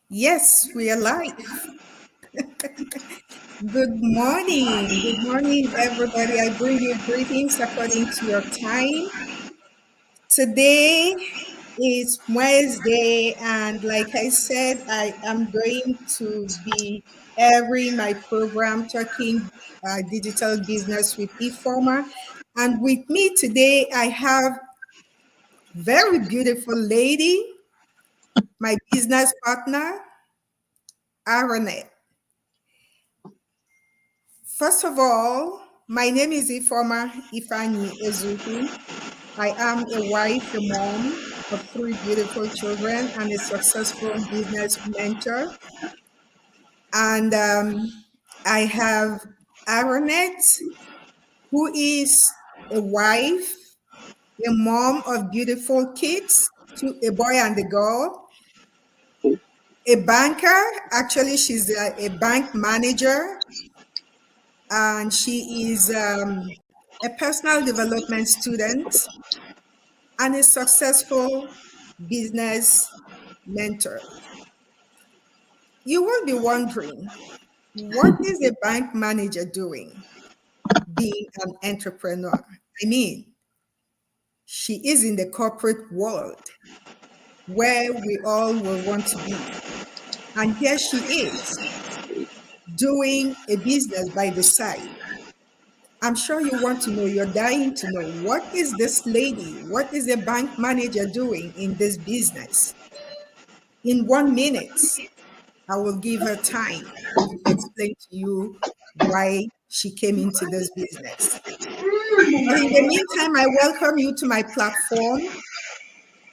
Yes, we are live. Good morning. Good morning, everybody. I bring you greetings according to your time. Today is Wednesday, and like I said, I am going to be airing my program, Talking Digital Business with eFormer. And with me today, I have very beautiful lady, my business partner, Aronet. First of all, my name is Ifoma Ifani Ezuhu. I am a wife, a mom of three beautiful children, and a successful business mentor. And I have Aronet, who is a wife, a mom of beautiful kids, a boy and a girl, a banker. Actually, she's a bank manager, and she is a personal development student and a successful business mentor. You will be wondering, what is a bank manager doing being an entrepreneur? I mean, she is in the corporate world where we all will want to be. And here she is doing a business by the side. I'm sure you want to know, you're dying to know, what is this lady, what is a bank manager doing in this business? In 1 minute, I will give her time to explain to you why she came into this business. But in the meantime, I welcome you to my platform.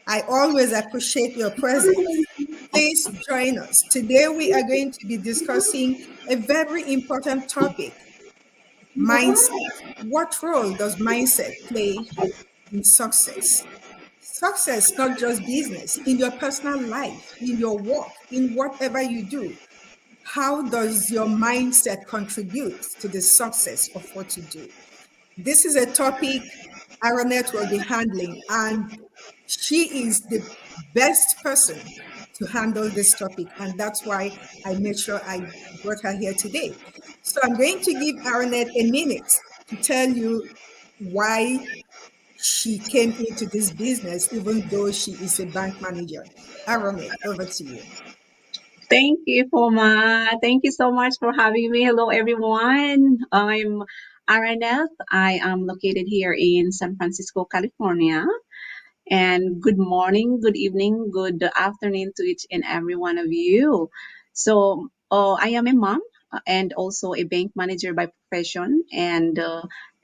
I always appreciate your presence. Please join us. Today, we are going to be discussing a very important topic: mindset. What role does mindset play in success? Success, not just business, in your personal life, in your work, in whatever you do. How does your mindset contribute to the success of what you do? This is a topic Aronet will be handling, and she is the best person to handle this topic. And that's why I made sure I brought her here today. So I'm going to give Aronet a minute to tell you why she came into this business, even though she is a bank manager. Aronet, over to you. Thank you, Poma. Thank you so much for having me. Hello, everyone. I'm Araneth. I am located here in San Francisco, California. And good morning, good evening, good afternoon to each and every one of you. So, I am a mom and also a bank manager by profession and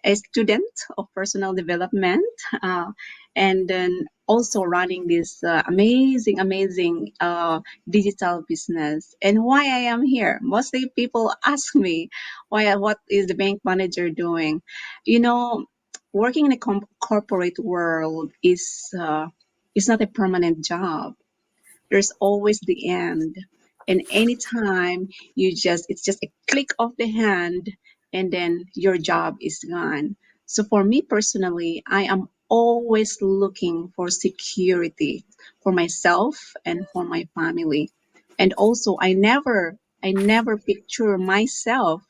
a student of personal development. Uh, and then also running this amazing digital business. And why I am here? Mostly people ask me, what is the bank manager doing? You know, working in a corporate world is not a permanent job. There's always the end, and anytime it's just a click of the hand, and then your job is gone. So for me personally, I am always looking for security for myself and for my family, and also I never picture myself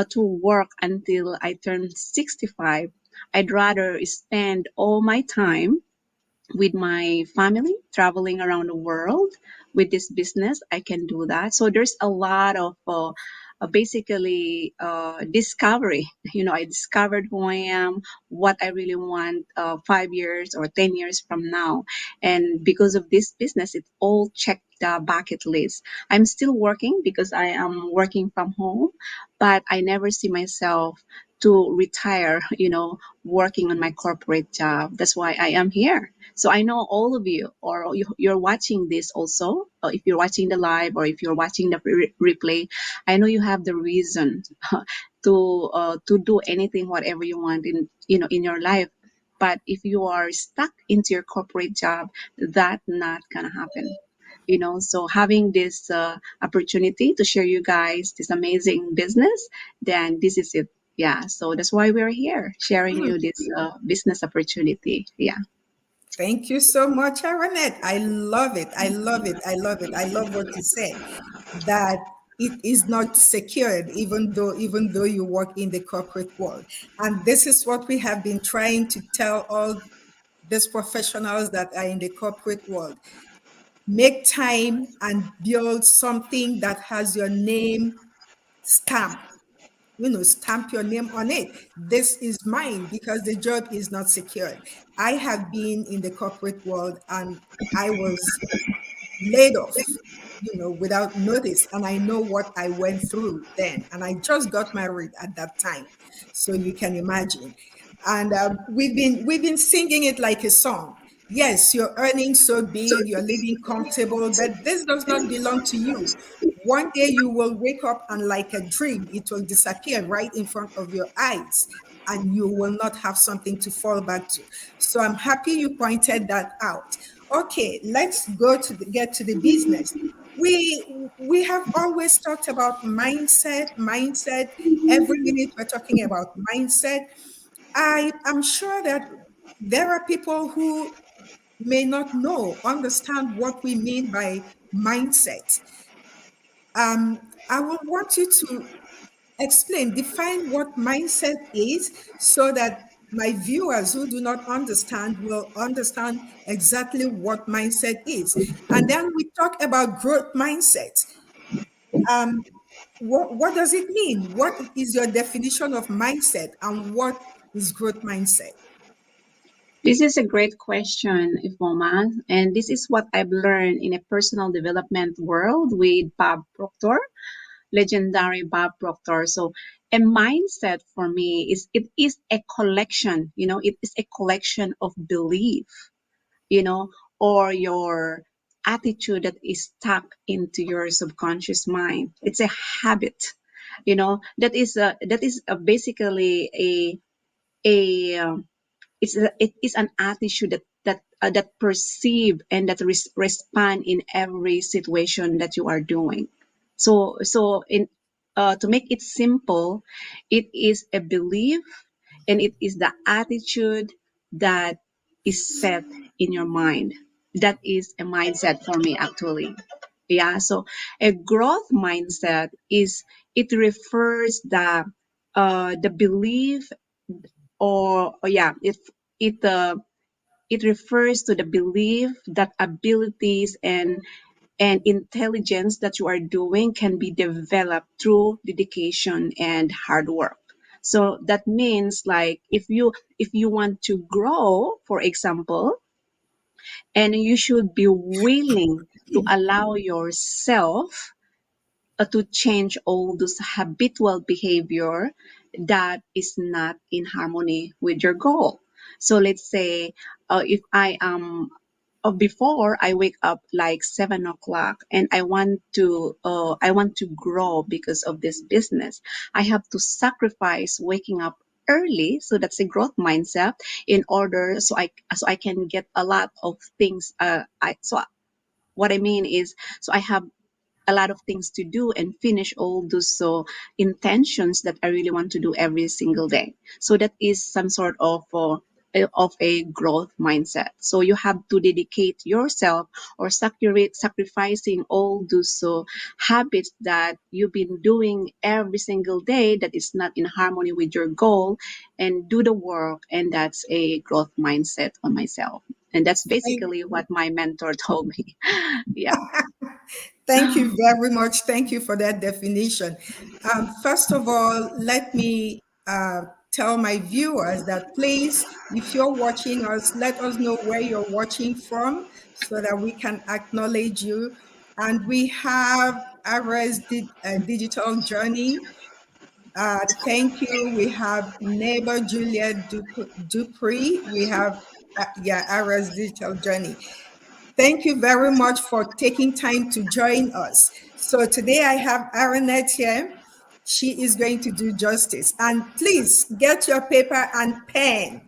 to work until I turn 65. I'd rather spend all my time with my family, traveling around the world. With this business, I can do that. So there's a lot of basically discovery. I discovered who I am, what I really want 5 years or 10 years from now. And because of this business, it all checked the bucket list. I'm still working because I am working from home, but I never see myself to retire, working on my corporate job. That's why I am here. So I know all of you, or you're watching this also, if you're watching the live or if you're watching the replay, I know you have the reason to do anything, whatever you want in your life. But if you are stuck into your corporate job, that's not gonna happen. So having this opportunity to share you guys this amazing business, then this is it. Yeah, so that's why we're here sharing you this business opportunity. Yeah. Thank you so much, Aranette. I love it. I love it. I love it. I love what you said. That it is not secured, even though you work in the corporate world. And this is what we have been trying to tell all these professionals that are in the corporate world. Make time and build something that has your name stamp. Stamp your name on it. This is mine because the job is not secured. I have been in the corporate world and I was laid off, without notice. And I know what I went through then. And I just got married at that time. So you can imagine. And we've been singing it like a song. Yes, you're earning so big, you're living comfortable, but this does not belong to you. One day you will wake up and like a dream, it will disappear right in front of your eyes and you will not have something to fall back to. So I'm happy you pointed that out. Okay, let's get to the business. We have always talked about mindset. Every minute we're talking about mindset. I am sure that there are people who may not understand what we mean by mindset. I will want you to define what mindset is so that my viewers who do not understand will understand exactly what mindset is. And then we talk about growth mindset. Um, what does it mean? What is your definition of mindset and what is growth mindset? This is a great question, Ifoma, and this is what I've learned in a personal development world with Bob Proctor, legendary Bob Proctor. So a mindset for me is a collection, it is a collection of belief, you know, or your attitude that is stuck into your subconscious mind. It's a habit, that is basically a it is an attitude that perceive and that respond in every situation that you are doing. So in to make it simple, it is a belief and it is the attitude that is set in your mind. That is a mindset for me, actually. Yeah. So a growth mindset is, it refers the belief, or yeah, it refers to the belief that abilities and intelligence that you are doing can be developed through dedication and hard work. So that means, like, if you want to grow, for example, and you should be willing to allow yourself to change all those habitual behavior that is not in harmony with your goal. So let's say, if I am before I wake up like 7 o'clock and I want to grow because of this business, I have to sacrifice waking up early. So that's a growth mindset, in order so I can get a lot of things. What I mean is, so I have a lot of things to do and finish all those intentions that I really want to do every single day. So that is some sort of a growth mindset. So you have to dedicate yourself, or sacrificing all those habits that you've been doing every single day that is not in harmony with your goal, and do the work. And that's a growth mindset on myself. And that's Thank basically what my mentor told me. Yeah. Thank you very much. Thank you for that definition. First of all, let me tell my viewers that please, if you're watching us, let us know where you're watching from so that we can acknowledge you. And we have Ara's digital journey. Thank you. We have neighbor Juliet Dupree. We have, Ara's digital journey. Thank you very much for taking time to join us. So today I have Aranette here. She is going to do justice. And please get your paper and pen.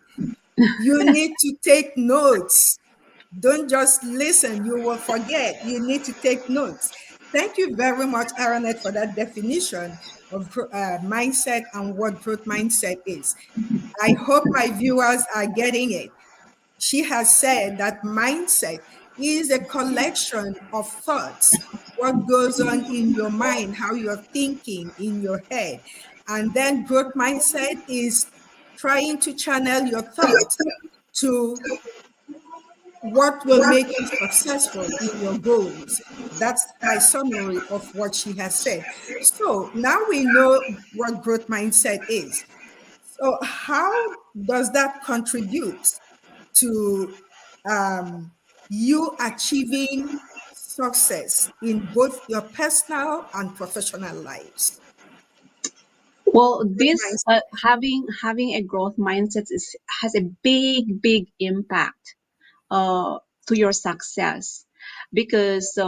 You need to take notes. Don't just listen, you will forget. You need to take notes. Thank you very much, Aranette, for that definition of mindset and what growth mindset is. I hope my viewers are getting it. She has said that mindset is a collection of thoughts, what goes on in your mind, how you're thinking in your head. And then growth mindset is trying to channel your thoughts to what will make you successful in your goals. That's my summary of what she has said. So now we know what growth mindset is. So, how does that contribute to you achieving success in both your personal and professional lives? Well, Growth this mindset. having a growth mindset has a big impact to your success, because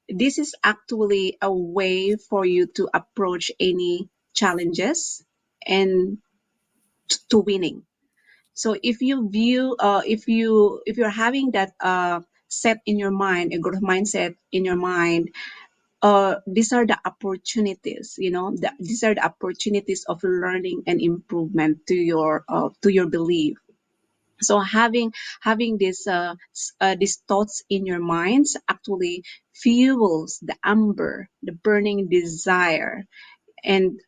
this is actually a way for you to approach any challenges and to winning. So if you view if you're having that set in your mind, a growth mindset in your mind, these are the opportunities, these are the opportunities of learning and improvement to your belief. So having these thoughts in your minds actually fuels the amber, the burning desire, and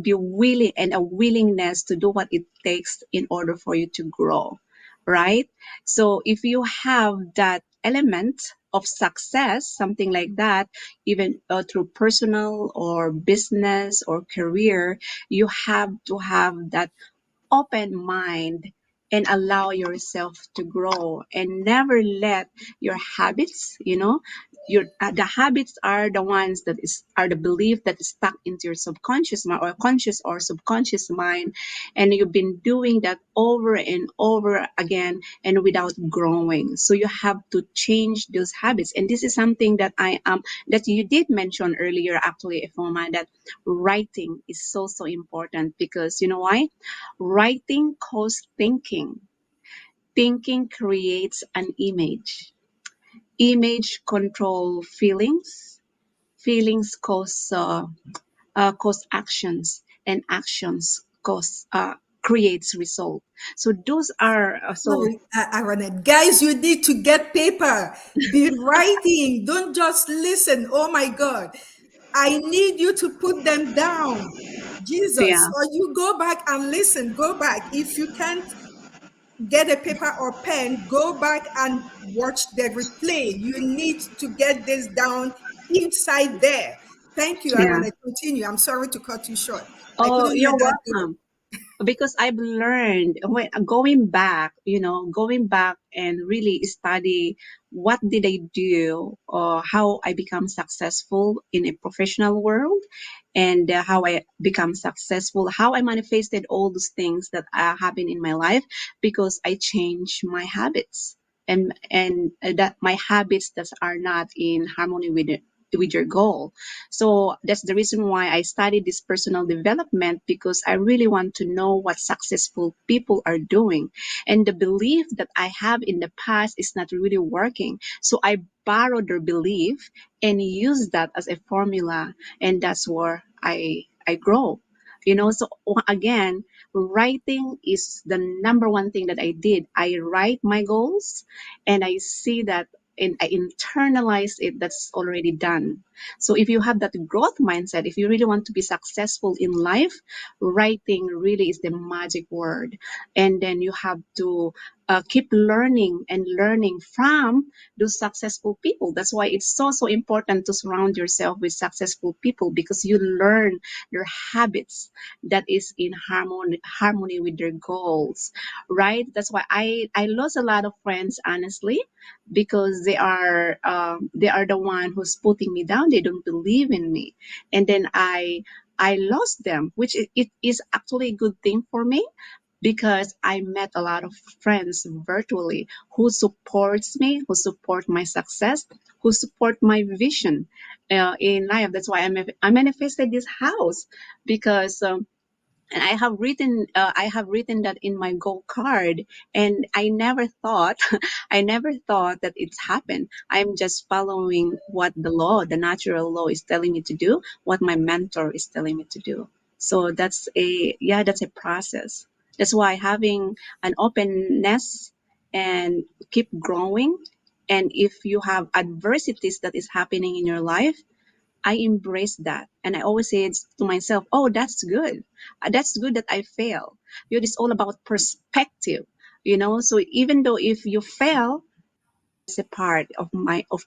be willing, and a willingness to do what it takes in order for you to grow, right? So if you have that element of success, something like that, even through personal or business or career, you have to have that open mind and allow yourself to grow, and never let your habits, your the habits are the ones that are the belief that is stuck into your subconscious mind, or conscious or subconscious mind, and you've been doing that over and over again and without growing. So you have to change those habits, and this is something that I am that you did mention earlier, actually, Ifoma, that writing is so important, because you know why? Writing causes thinking. Thinking creates an image. Image control feelings. Feelings cause actions, and actions cause creates result. So those are Sorry, Aaron. Guys, you need to get paper. Be writing. Don't just listen. Oh my God. I need you to put them down. Jesus. yeah, Or you go back and listen. Go back. If you can't get a paper or pen, go back and watch the replay. You need to get this down inside there. Thank you, yeah. Aaron. Continue. I'm sorry to cut you short. I Oh, couldn't you're let that go. welcome. Because I've learned when going back, going back and really study what did I do, or how I become successful in a professional world, and how I become successful, how I manifested all those things that are happening in my life, because I changed my habits, and that my habits that are not in harmony with it, with your goal. So that's the reason why I studied this personal development, because I really want to know what successful people are doing. And the belief that I have in the past is not really working. So I borrow their belief and use that as a formula, and that's where I grow. So again, writing is the number one thing that I did. I write my goals, and I see that, and I internalize it, that's already done. So if you have that growth mindset, if you really want to be successful in life, writing really is the magic word. And then you have to keep learning and learning from those successful people. That's why it's so important to surround yourself with successful people, because you learn their habits that is in harmony with their goals, right? That's why I lost a lot of friends, honestly, because they are the one who's putting me down. They don't believe in me, and then I lost them, which it is actually a good thing for me, because I met a lot of friends virtually who supports me, who support my success, who support my vision in life. That's why I manifested this house, because and I have written that in my goal card, and I never thought I never thought that it's happened. I'm just following what the natural law is telling me to do, what my mentor is telling me to do. So that's a process. That's why having an openness and keep growing. And if you have adversities that is happening in your life, I embrace that. And I always say it to myself, oh, that's good. That's good that I fail. It's all about perspective, So even though if you fail, it's a part of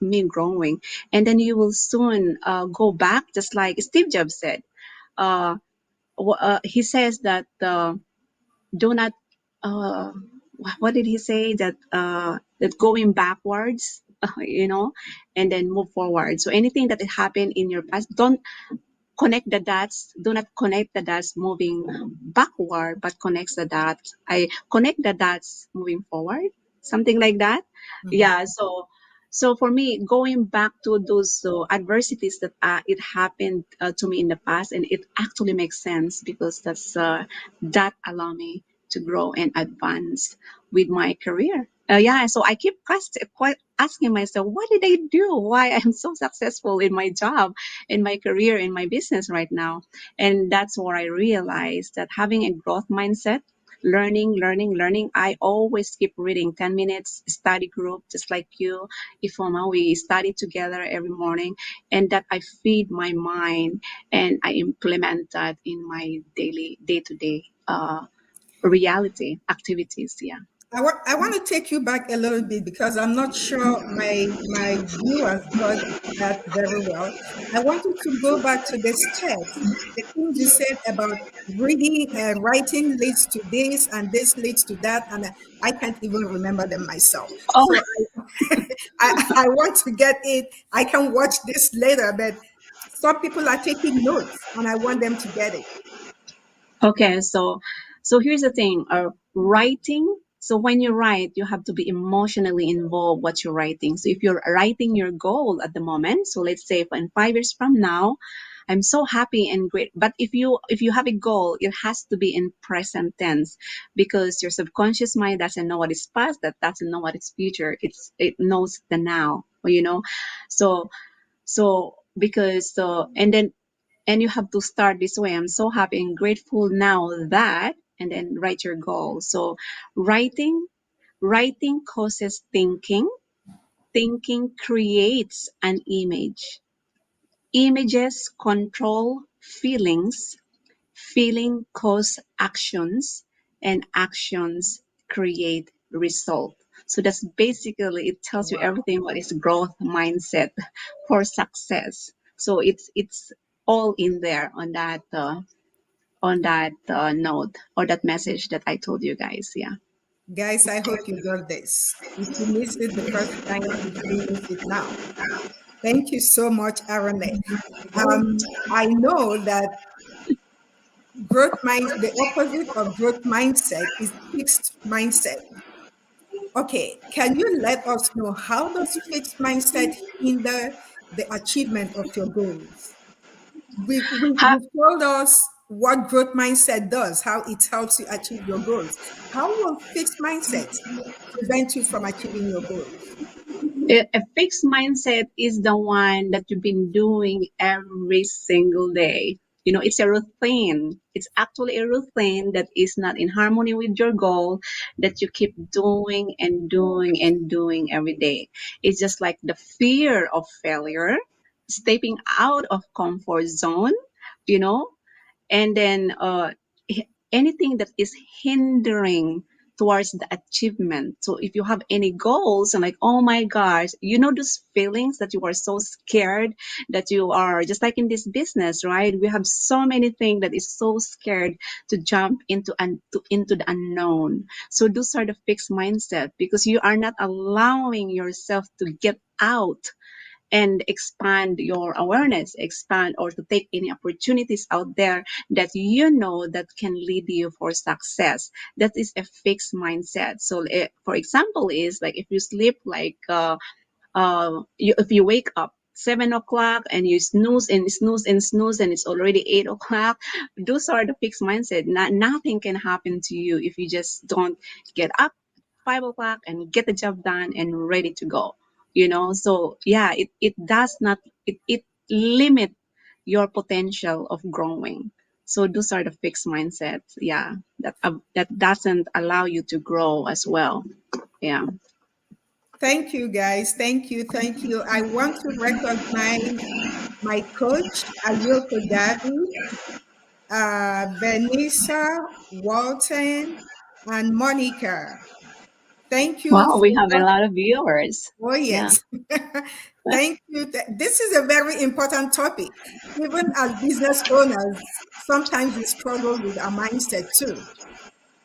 me growing. And then you will soon go back, just like Steve Jobs said. Uh, he says that do not what did he say, that going backwards, and then move forward. So anything that happened in your past, don't connect the dots. Do not connect the dots moving backward, but I connect the dots moving forward, something like that. Mhm. Yeah. So for me, going back to those adversities that it happened to me in the past, and it actually makes sense because that allow me to grow and advance with my career. Yeah, so I keep quite asking myself, what did I do? Why I'm so successful in my job, in my career, in my business right now? And that's where I realized that having a growth mindset, learning. I always keep reading 10 minutes study group, just like you, Ifoma. We study together every morning, and that I feed my mind and I implement that in my daily, day to day reality activities. Yeah. I want to take you back a little bit because I'm not sure my viewers got that very well. I want you to go back to the steps, the things you said about reading and writing leads to this and this leads to that, and I can't even remember them myself. Oh, So I want to get it. I can watch this later, but some people are taking notes, and I want them to get it. okay, so here's the thing. Writing. So when you write, you have to be emotionally involved what you're writing. So if you're writing your goal at the moment, so let's say in 5 years from now, I'm so happy and great. But if you have a goal, it has to be in present tense because your subconscious mind doesn't know what is past, that doesn't know what is future. It knows the now. So because and you have to start this way. I'm so happy and grateful now that, and then write your goal. So writing, writing causes thinking. Thinking creates an image. Images control feelings. Feeling cause actions, and actions create result. So that's basically, it tells you Wow. everything what is growth mindset for success. So it's all in there on that note or that message that I told you guys. Yeah. Guys, I hope you got this. If you missed it the first time, you shouldn't miss it now. Thank you so much, Arane. I know that the opposite of growth mindset is fixed mindset. Okay, can you let us know how does fixed mindset hinder the achievement of your goals? Ha- You've told us what growth mindset does, how it helps you achieve your goals. How will fixed mindset prevent you from achieving your goals? a fixed mindset is the one that you've been doing every single day. It's a routine. It's actually a routine that is not in harmony with your goal, that you keep doing and doing and doing every day. It's just like the fear of failure, stepping out of comfort zone, you know, and then anything that is hindering towards the achievement. So if you have any goals and like, oh my gosh, those feelings that you are so scared, that you are just like in this business, right? We have so many things that is so scared to jump into the unknown. So those are the fixed mindset because you are not allowing yourself to get out and expand your awareness, expand or to take any opportunities out there that that can lead you for success. That is a fixed mindset. So, for example, is like if you sleep like if you wake up 7 o'clock and you snooze and snooze and snooze and it's already 8 o'clock, those are the fixed mindset. Nothing can happen to you if you just don't get up 5 o'clock and get the job done and ready to go. So yeah, it does not, it limit your potential of growing. So those are the fixed mindsets, yeah, that doesn't allow you to grow as well. Yeah. Thank you, guys. Thank you. Thank you. I want to recognize my coach, Ayoko Davi, Vanessa, Walton, and Monica. Thank you Wow, we for have a what. lot of viewers. Oh, Yeah. yes. Thank you. This is a very important topic. Even as business owners, sometimes we struggle with our mindset too.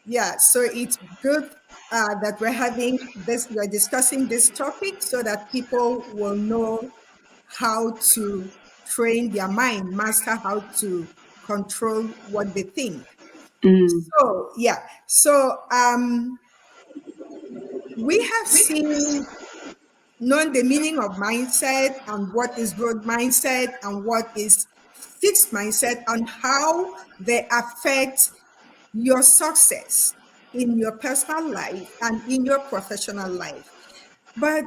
Yeah, so it's good that we're having this, we're discussing this topic so that people will know how to train their mind, master how to control what they think. Mm, So, yeah, so we have seen, known the meaning of mindset and what is growth mindset and what is fixed mindset and how they affect your success in your personal life and in your professional life. But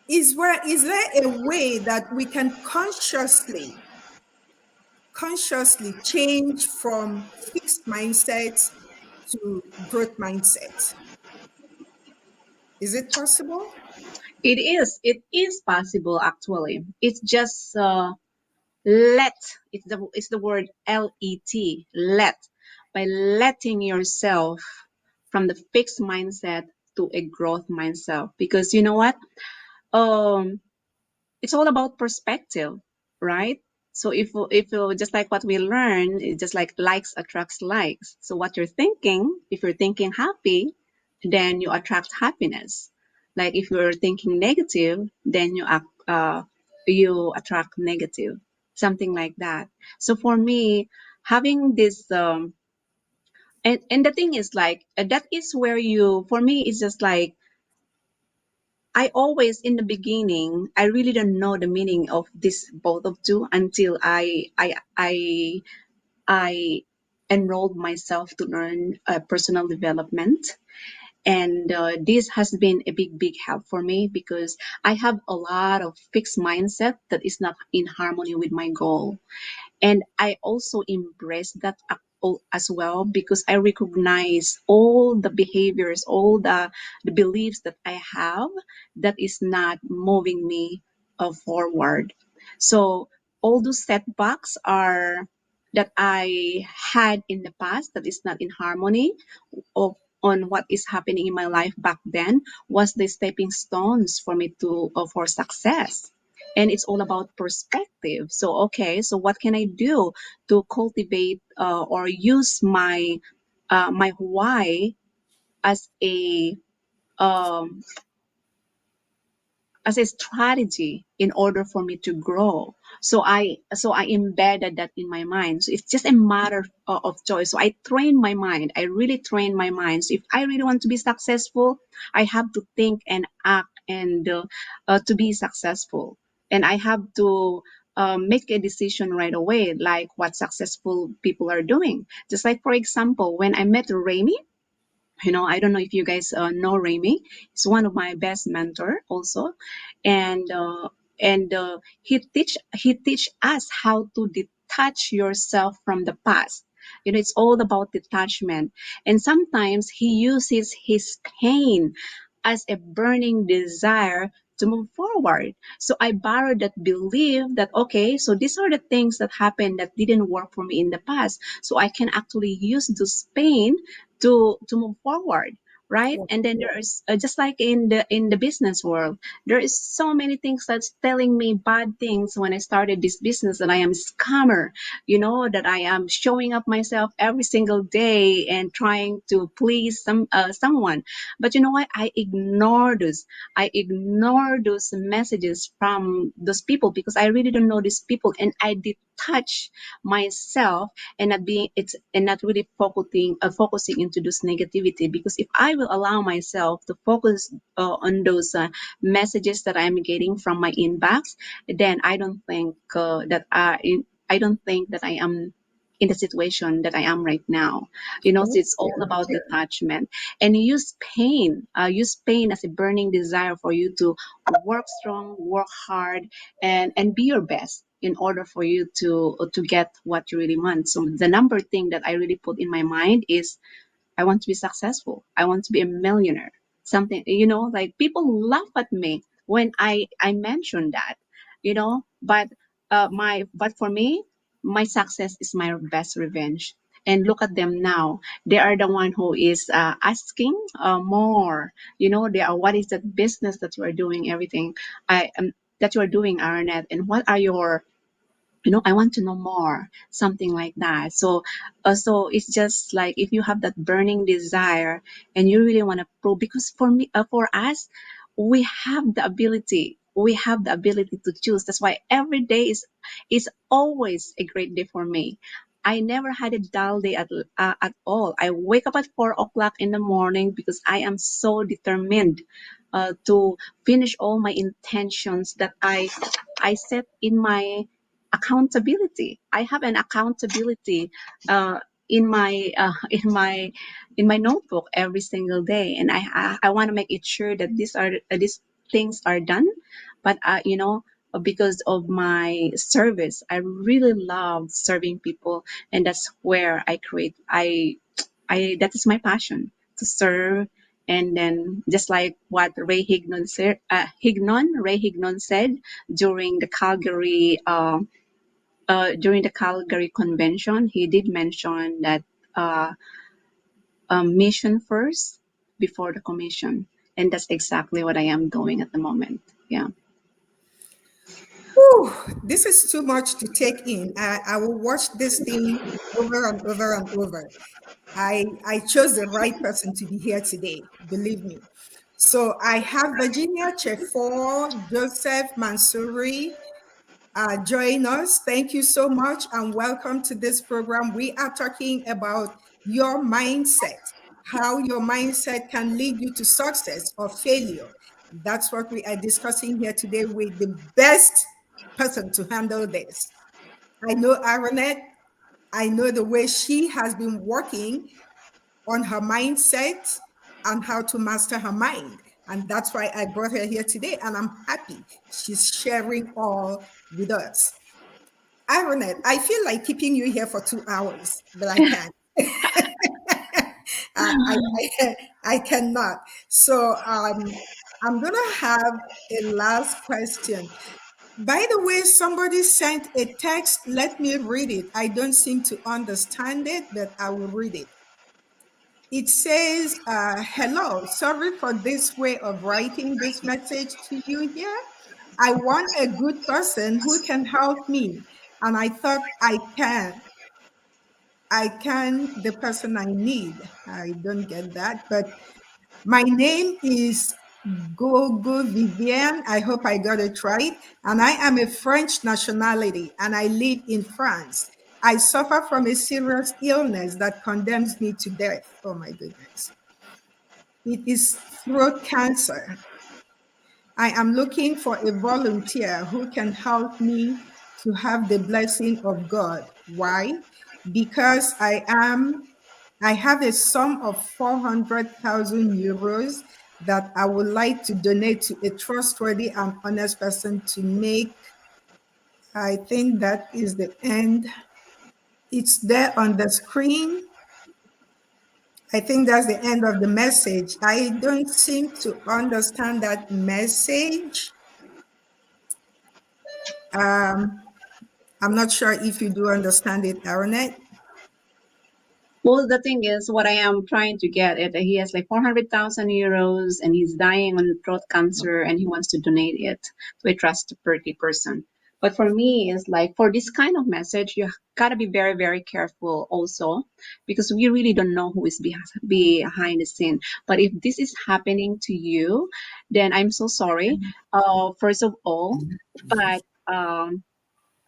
is there a way that we can consciously change from fixed mindsets to growth mindset? Is it possible? it is. It is possible actually. It's just let. It's the word let. By letting yourself from the fixed mindset to a growth mindset. Because you know what? Um, it's all about perspective, right? So if just like what we learn, it's just like likes attracts likes. So what you're thinking, if you're thinking happy, then you attract happiness. Like if you're thinking negative, then you attract negative, something like that. So for me, having this and the thing is like that is where you for me it's just like I always in the beginning I really don't know the meaning of this both of two until I enrolled myself to learn personal development, and this has been a big help for me because I have a lot of fixed mindset that is not in harmony with my goal. And I also embrace that as well because I recognize all the behaviors, all the beliefs that I have that is not moving me forward. So all those setbacks are that I had in the past that is not in harmony of on what is happening in my life back then was the stepping stones for me to for success. And it's all about perspective. So okay, so what can I do to cultivate or use my why as um, a strategy in order for me to grow. So I embedded that in my mind. So it's just a matter of choice. So I train my mind. I really train my mind. So if I really want to be successful, I have to think and act and to be successful. And I have to make a decision right away, like what successful people are doing. Just like for example, when I met Remy, I don't know if you guys know Remy. He's one of my best mentor also, and he teach us how to detach yourself from the past. It's all about detachment, and sometimes he uses his pain as a burning desire to move forward. So I borrowed that belief that okay, so these are the things that happened that didn't work for me in the past. So I can actually use this pain to move forward, right? And then there is just like in the business world, there is so many things that's telling me bad things when I started this business, that I am a scammer, that I am showing up myself every single day and trying to please someone. But you know what, I ignore those messages from those people because I really don't know these people, and I detach myself and not really focusing into this negativity. Because if I will allow myself to focus on those messages that I'm getting from my inbox, then I don't think that I am in the situation that I am right now. So it's all about detachment, and use pain as a burning desire for you to work strong, work hard, and be your best in order for you to get what you really want. So the number thing that I really put in my mind is I want to be successful. I want to be a millionaire. something, like people laugh at me when I mention that, but but for me, my success is my best revenge. And look at them now. They are the one who is asking more. They are, what is that business that you are doing, everything I that you are doing, Arnett, and what are your, I want to know more, something like that. So it's just like, if you have that burning desire and you really want to prove, because for me, for us, we have the ability to choose. That's why every day is always a great day for me. I never had a dull day at all. I wake up at 4 o'clock in the morning because I am so determined to finish all my intentions that I set in my accountability. I have an accountability uh, in my in my notebook every single day, and I want to make it sure that these things are done. But because of my service, I really love serving people, and that's where I create. I that is my passion, to serve. And then, just like what Ray Hignon said during the Calgary convention, he did mention that uh, mission first before the commission, and that's exactly what I am doing at the moment. Yeah. Whew, this is too much to take in. I will watch this thing over and over and over. I chose the right person to be here today, believe me. So I have Virginia Chefor, Joseph Mansouri, join us. Thank you so much and welcome to this program. We are talking about your mindset, how your mindset can lead you to success or failure. That's what we are discussing here today with the best person to handle this. I know Aronet. I know the way she has been working on her mindset and how to master her mind. And that's why I brought her here today. And I'm happy she's sharing all with us. Ironet, I feel like keeping you here for 2 hours, but I can't. I cannot. So I'm going to have a last question. By the way, somebody sent a text. Let me read it. I don't seem to understand it, but I will read it. It says, hello, sorry for this way of writing this message to you here. I want a good person who can help me. And I thought I can the person I need. I don't get that. But my name is Gogo Vivienne. I hope I got it right. And I am a French nationality and I live in France. I suffer from a serious illness that condemns me to death. Oh my goodness. It is throat cancer. I am looking for a volunteer who can help me to have the blessing of God. Why? Because I have a sum of 400,000 euros that I would like to donate to a trustworthy and honest person to make. I think that is the end. It's there on the screen. I think that's the end of the message. I don't seem to understand that message. Um, I'm not sure if you do understand it, Aronet. Well, the thing is, what I am trying to get at, he has like 400,000 euros and he's dying on throat cancer and he wants to donate it to a trustworthy person. But for me, it's like, for this kind of message, you gotta be very, very careful also, because we really don't know who is behind the scene. But if this is happening to you, then I'm so sorry. First of all,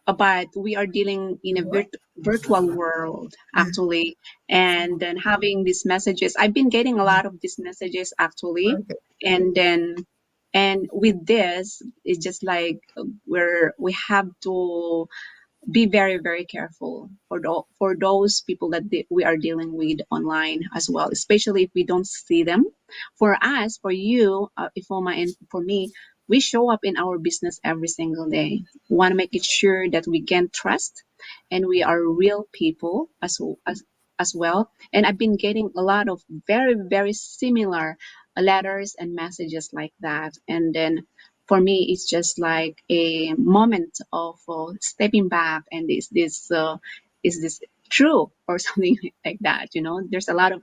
but we are dealing in a virtual world, actually. And then having these messages, I've been getting a lot of these messages, actually. Okay. And then, and with this, it's just like, we have to be very, very careful for those people that we are dealing with online as well, especially if we don't see them. For us, for you, Ifoma, and for me, we show up in our business every single day. We want to make it sure that we can trust and we are real people as well. And I've been getting a lot of very, very similar letters and messages like that. And then for me, it's just like a moment of stepping back, and is this true or something like that? There's a lot of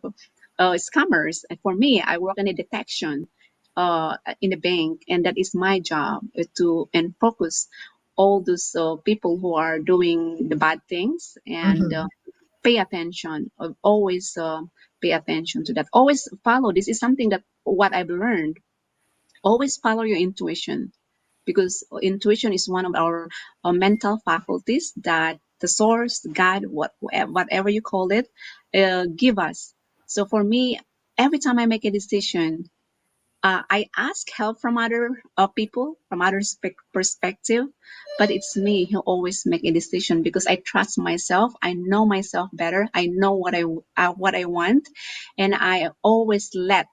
scammers. And for me, I work in a detection in the bank, and that is my job to and focus all those people who are doing the bad things, and Mhm. pay attention. Always pay attention to that. Always follow. This is something that what I've learned. Always follow your intuition, because intuition is one of our mental faculties that the source, God, whatever you call it, give us. So for me, every time I make a decision, I ask help from other people, from other perspective, but it's me who always make a decision because I trust myself. I know myself better. I know what I want, and I always let.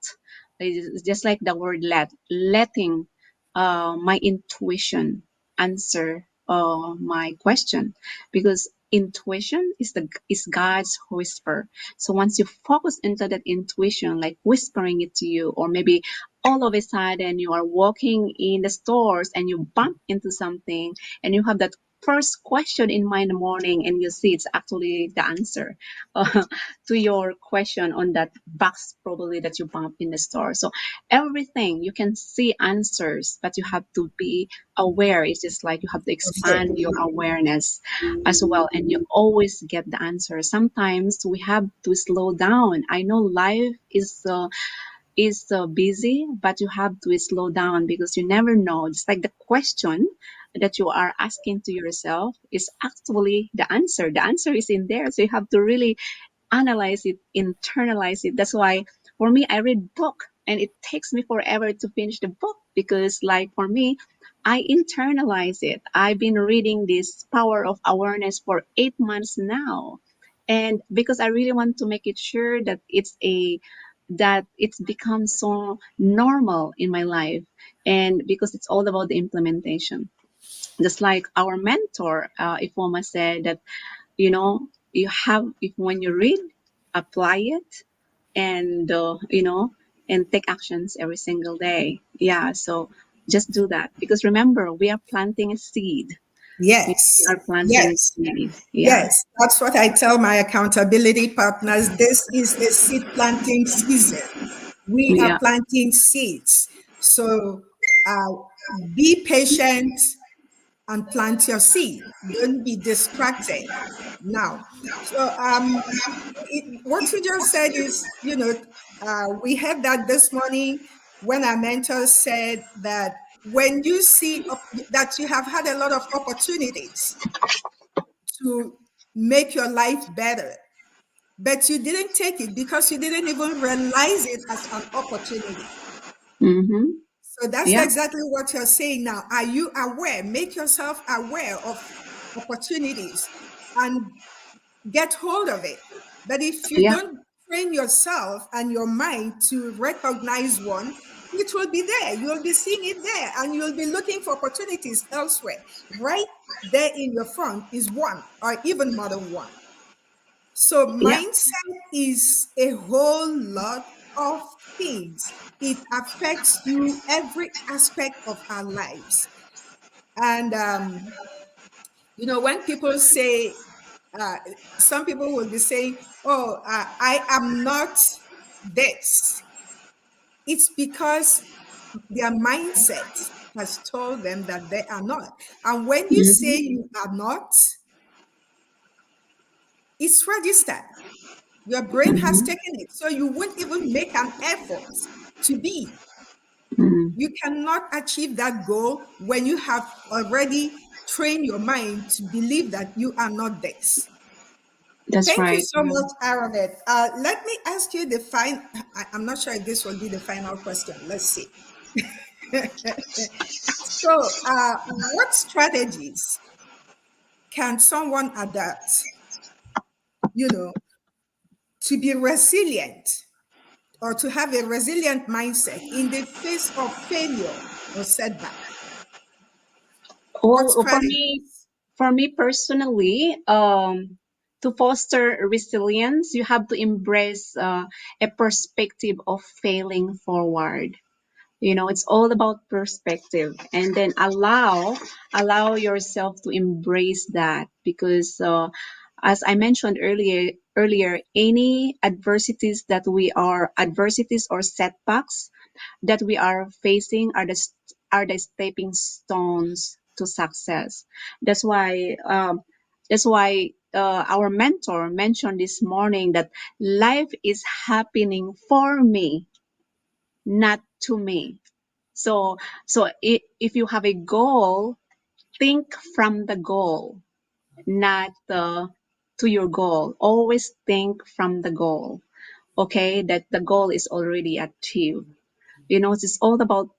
It's just like the word letting my intuition answer my question, because intuition is God's whisper. So once you focus into that intuition, like whispering it to you, or maybe all of a sudden you are walking in the stores and you bump into something, and you have that first question in mind in the morning, and you see it's actually the answer to your question on that box probably that you bump in the store. So everything you can see answers, but you have to be aware. It's just like you have to Okay. expand your awareness as well, and you always get the answer. Sometimes we have to slow down. I know life is busy, but you have to slow down because you never know. It's like the question that you are asking to yourself is actually the answer. The answer is in there. So you have to really analyze it, internalize it. That's why for me, I read book, and it takes me forever to finish the book, because like for me, I internalize it. I've been reading this Power of Awareness for 8 months now. And because I really want to make it sure that it's become so normal in my life, and because it's all about the implementation. Just like our mentor, Ifoma, said that you have, if when you read, apply it, and and take actions every single day. Yeah, so just do that, because remember, we are planting a seed. We Yes. are planting a Yes. seed. Yeah. Yes. That's what I tell my accountability partners. This is a seed planting season. We are Yeah. planting seeds. So uh, be patient and plant your seed. Don't be distracted. Now, so what you just said is, we had that this morning when our mentor said that when you see that you have had a lot of opportunities to make your life better, but you didn't take it because you didn't even realize it as an opportunity. Mm-hmm. So that's Yeah. exactly what you're saying now. Are you aware? Make yourself aware of opportunities and get hold of it. But if you Yeah. don't train yourself and your mind to recognize one, it will be there. You'll be seeing it there and you'll be looking for opportunities elsewhere. Right there in your front is one or even more than one. So Yeah. mindset is a whole lot of things. It affects you every aspect of our lives. And when people say, uh, some people will be saying, "Oh, I am not this." It's because their mindset has told them that they are not. And when you say Mm-hmm. you are not, it's registered. Your brain has Mm-hmm. taken it. So you won't even make an effort to be. Mm-hmm. You cannot achieve that goal when you have already trained your mind to believe that you are not this. That's Thank you right. so much, Aranet. Let me ask you I'm not sure if this will be the final question. Let's see. So, what strategies can someone adapt, you know, to be resilient or to have a resilient mindset in the face of failure or setback? What Well, strategies? for me personally, to foster resilience, you have to embrace a perspective of failing forward. It's all about perspective, and then allow yourself to embrace that, because as I mentioned earlier, any adversities or setbacks that we are facing are the stepping stones to success. That's why our mentor mentioned this morning that life is happening for me, not to me. So if you have a goal, think from the goal, not to your goal. Always think from the goal. Okay, that the goal is already achieved. It's all about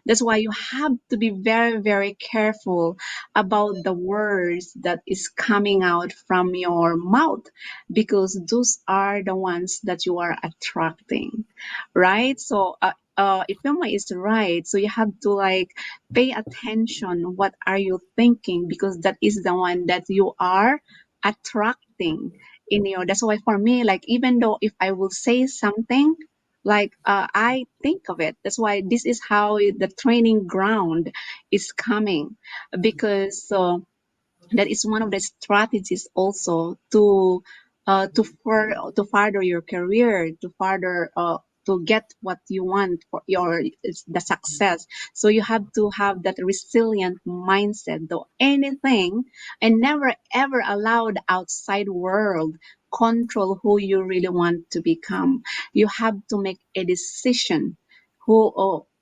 that's why you have to be very, very careful about the words that is coming out from your mouth, because those are the ones that you are attracting, right? So if Vilma is right, so you have to like pay attention what are you thinking, because that is the one that you are attracting in your. That's why for me, like, even though if I will say something, like I think of it. That's why this is how the training ground is coming, because that is one of the strategies also to further your career, to get what you want for your the success. So you have to have that resilient mindset, though anything, and never ever allow the outside world control who you really want to become. You have to make a decision.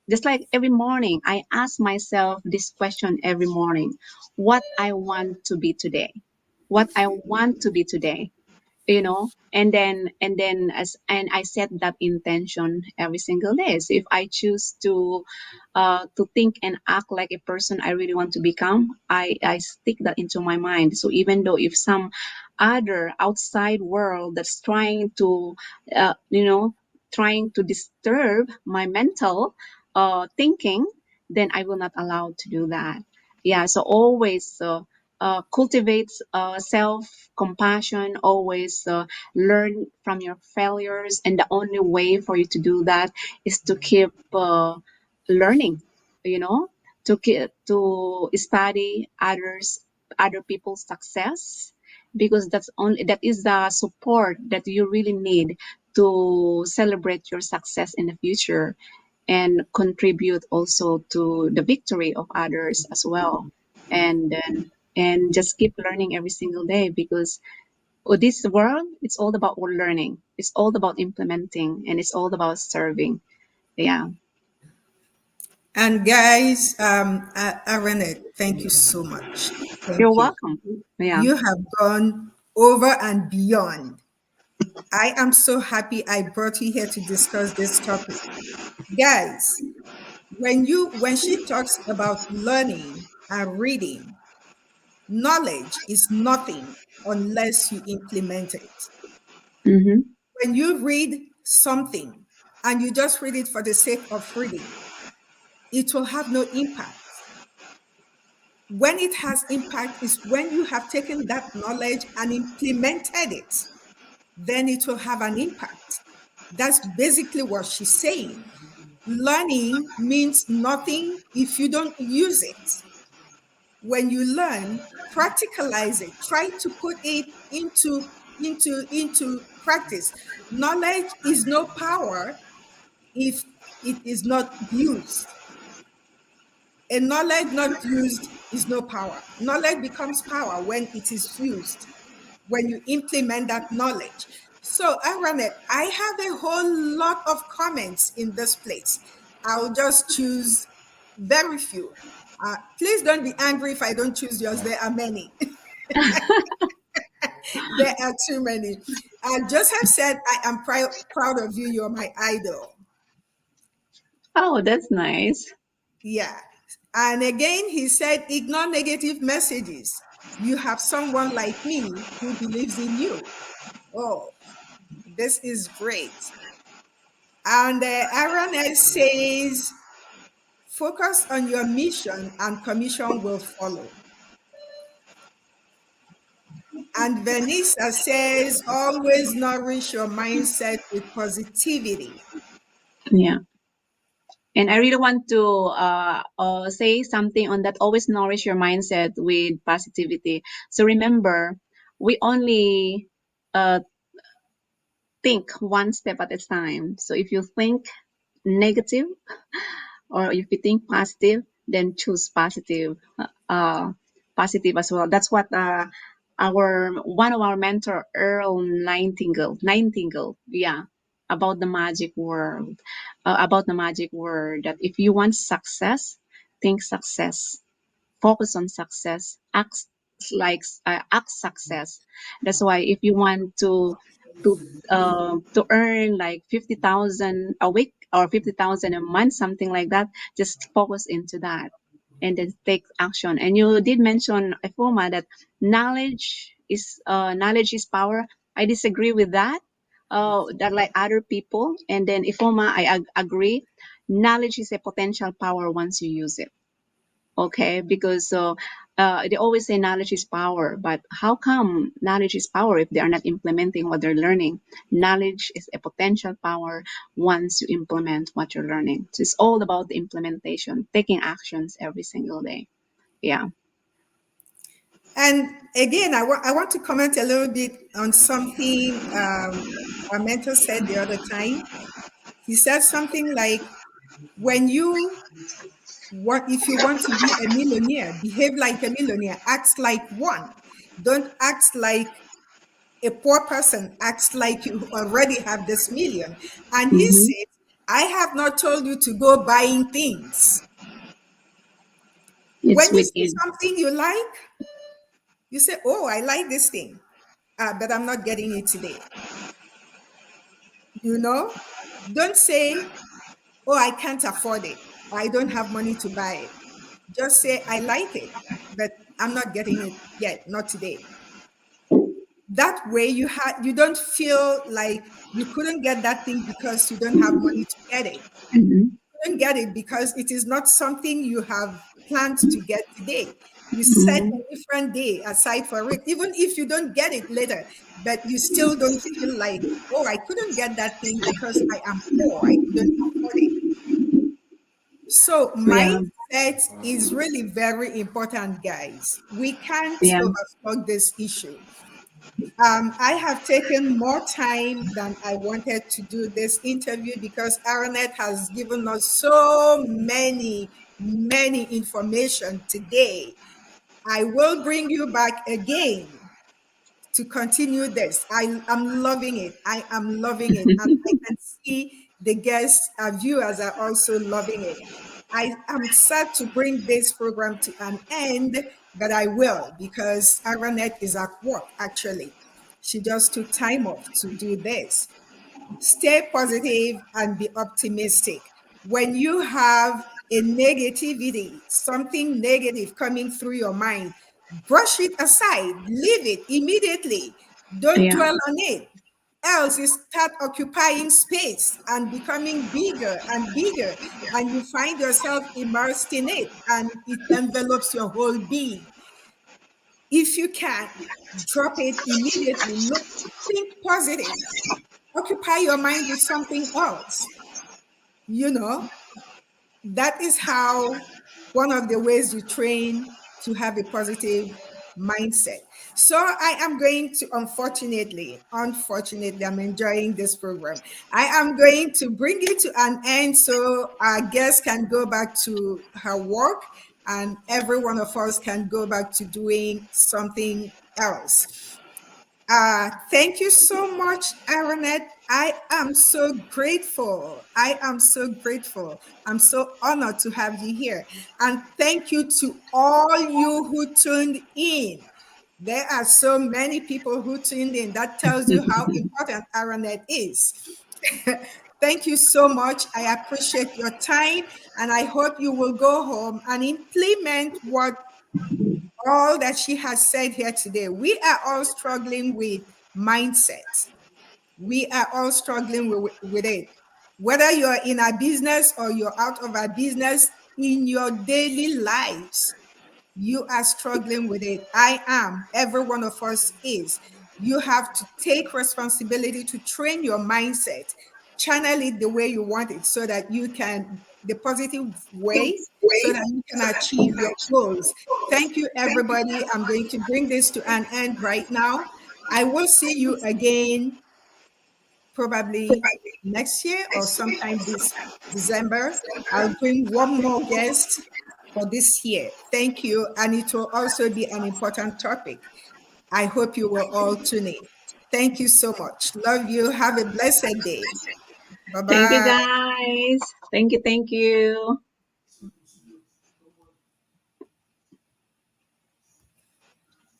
Just like every morning, I ask myself this question every morning: what I want to be today, what I want to be today, and I set that intention every single day. So if I choose to think and act like a person I really want to become, I stick that into my mind. So even though if some other outside world that's trying to disturb my mental thinking, then I will not allow to do that. Yeah, so always cultivate self compassion, always learn from your failures, and the only way for you to do that is to keep learning, you know to study other people's success, because that is the support that you really need to celebrate your success in the future, and contribute also to the victory of others as well. And just keep learning every single day, because this world, it's all about learning, it's all about implementing, and it's all about serving. Yeah. And guys, Aranet, thank you so much. You're Thank you. welcome. Yeah. You have gone over and beyond. I am so happy I brought you here to discuss this topic. Guys, when she talks about learning and reading, knowledge is nothing unless you implement it. Mm-hmm. When you read something and you just read it for the sake of reading, it will have no impact. When it has impact is when you have taken that knowledge and implemented it, then it will have an impact. That's basically what she's saying. Learning means nothing if you don't use it. When you learn, practicalize it. Try to put it into practice. Knowledge is no power if it is not used. A knowledge not used is no power. Knowledge becomes power when it is used, when you implement that knowledge. So, Aranet, I have a whole lot of comments in this place. I'll just choose very few. Please don't be angry if I don't choose yours. There are many. There are too many. Joseph said, I am proud of you. You're my idol. Oh, that's nice. Yeah. And again, he said, ignore negative messages. You have someone like me who believes in you. Oh, this is great. And Aaron S. says, focus on your mission and commission will follow. And Vanessa says, always nourish your mindset with positivity. Yeah. And I really want to say something on that. Always nourish your mindset with positivity. So remember, we only uh, think one step at a time. So if you think negative, or if you think positive, then choose positive, positive as well. That's what our one of our mentor, Earl Nightingale, yeah, about the magic word, about the magic word, that if you want success, think success, focus on success, act success. That's why if you want to to earn like 50,000 a week or 50,000 a month, something like that, just focus into that and then take action. And you did mention, Ifoma, that knowledge is power. I disagree with that. That like other people. And then Ifoma, agree. Knowledge is a potential power once you use it. Okay, because they always say knowledge is power, but how come knowledge is power if they are not implementing what they're learning? Knowledge is a potential power once you implement what you're learning. So it's all about the implementation, taking actions every single day. Yeah. And again, I want to comment a little bit on something our mentor said the other time. He said something like, when you what if you want to be a millionaire, behave like a millionaire, act like one. Don't act like a poor person, act like you already have this million. And he Mm-hmm. said, I have not told you to go buying things. It's When you see within. something you like, you say, oh, I like this thing, but I'm not getting it today. You know, don't say, oh, I can't afford it. I don't have money to buy it. Just say, I like it, but I'm not getting it yet, not today. That way you don't feel like you couldn't get that thing because you don't have money to get it. Mm-hmm. You couldn't get it because it is not something you have planned to get today. You set Mm-hmm. a different day aside for it, even if you don't get it later, but you still don't feel like, oh, I couldn't get that thing because I am poor, I couldn't afford it. So Yeah. mindset is really very important, guys. We can't Yeah. overlook this issue. I have taken more time than I wanted to do this interview because Aranet has given us so many information today. I will bring you back again to continue this. I am loving it. I am loving it. And I can see the guests, viewers are also loving it. I am sad to bring this program to an end, but I will because Aranet is at work actually. She just took time off to do this. Stay positive and be optimistic. When you have a negativity, something negative coming through your mind, brush it aside, leave it immediately. Don't Yeah. dwell on it. Else you start occupying space and becoming bigger and bigger, and you find yourself immersed in it and it envelops your whole being. If you can, drop it immediately. Look, think positive, occupy your mind with something else. You know, that is how one of the ways you train to have a positive mindset. So I am going to, unfortunately, I'm enjoying this program. I am going to bring it to an end so our guest can go back to her work and every one of us can go back to doing something else. Thank you so much, Aaronette. I am so grateful. I am so grateful. I'm so honored to have you here. And thank you to all you who tuned in. There are so many people who tuned in. That tells you how important Aaronette is. Thank you so much. I appreciate your time. And I hope you will go home and implement what all that she has said here today. We are all struggling with mindset. We are all struggling with it. Whether you're in a business or you're out of a business, in your daily lives, You are struggling with it. I am. Every one of us is. You have to take responsibility to train your mindset, channel it the way you want it so that you can, the positive way, so that you can achieve your goals. Thank you, everybody. I'm going to bring this to an end right now. I will see you again probably next year or sometime this December. I'll bring one more guest for this year. Thank you. And it will also be an important topic. I hope you will all tune in. Thank you so much. Love you. Have a blessed day. Bye Thank you, bye. guys. Thank you. Thank you.